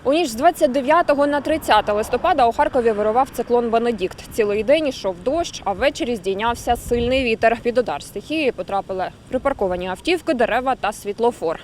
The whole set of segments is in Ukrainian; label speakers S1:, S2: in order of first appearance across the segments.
S1: У ніч з 29 на 30 листопада у Харкові вирував циклон «Бенедикт». Цілий день йшов дощ, а ввечері здійнявся сильний вітер. Під удар стихії потрапили припарковані автівки, дерева та світлофор.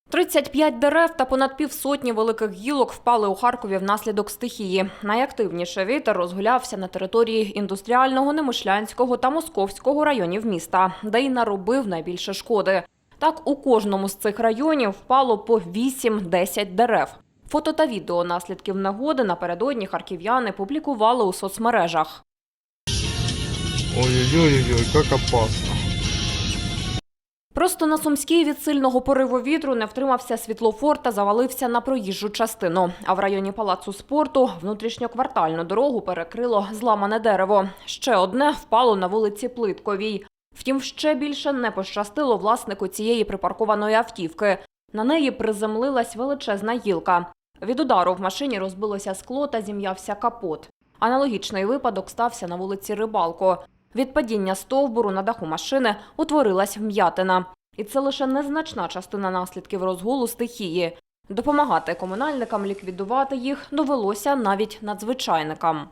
S1: 35 дерев та понад півсотні великих гілок впали у Харкові внаслідок стихії. Найактивніше вітер розгулявся на території Індустріального, Немишлянського та Московського районів міста, де й наробив найбільше шкоди. Так, у кожному з цих районів впало по 8-10 дерев. Фото та відео наслідків негоди напередодні харків'яни публікували у соцмережах.
S2: Ой-ой-ой, як опасно.
S1: Просто на Сумській від сильного пориву вітру не втримався світлофор та завалився на проїжджу частину. А в районі Палацу спорту внутрішньоквартальну дорогу перекрило зламане дерево. Ще одне впало на вулиці Плитковій. Втім, ще більше не пощастило власнику цієї припаркованої автівки. На неї приземлилась величезна гілка. Від удару в машині розбилося скло та зім'явся капот. Аналогічний випадок стався на вулиці Рибалко. Від падіння стовбуру на даху машини утворилась вм'ятина. І це лише незначна частина наслідків розгулу стихії. Допомагати комунальникам ліквідувати їх довелося навіть надзвичайникам.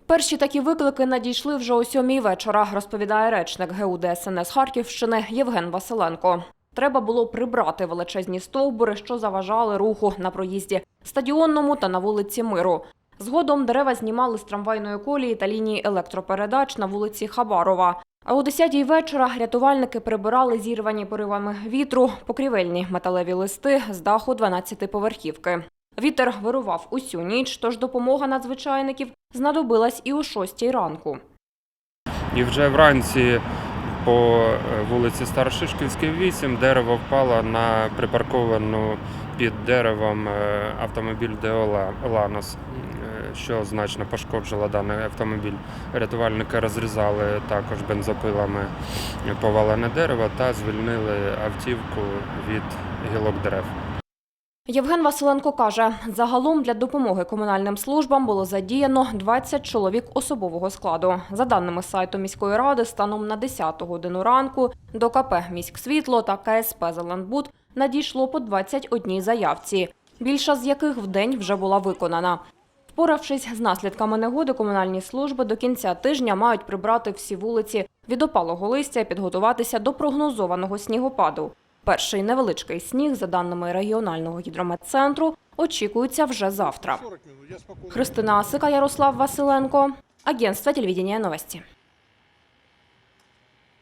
S1: Перші такі виклики надійшли вже о 7-й вечора, розповідає речник ГУ ДСНС Харківщини Євген Василенко. Треба було прибрати величезні стовбури, що заважали руху на проїзді Стадіонному та на вулиці Миру. Згодом дерева знімали з трамвайної колії та лінії електропередач на вулиці Хабарова. А о 10-й вечора рятувальники прибирали зірвані поривами вітру покрівельні металеві листи з даху 12-поверхівки. Вітер вирував усю ніч, тож допомога надзвичайників знадобилась і о 6-й ранку.
S2: І вже вранці по вулиці Старошишківській, 8, дерево впало на припарковану під деревом автомобіль ДЕО «Ланос», що значно пошкоджало даний автомобіль. Рятувальники розрізали також бензопилами повалене дерево та звільнили автівку від гілок дерев.
S1: Євген Василенко каже, загалом для допомоги комунальним службам було задіяно 20 чоловік особового складу. За даними сайту міської ради, станом на 10-ту годину ранку до КП «Міськсвітло» та КСП «Зеленбуд» надійшло по 21 заявці, більша з яких вдень вже була виконана. Впоравшись з наслідками негоди, комунальні служби до кінця тижня мають прибрати всі вулиці від опалого листя і підготуватися до прогнозованого снігопаду. Перший невеличкий сніг, за даними регіонального гідрометцентру, очікується вже завтра. Христина Асика, Ярослав Василенко, агентство телевидения «Новости».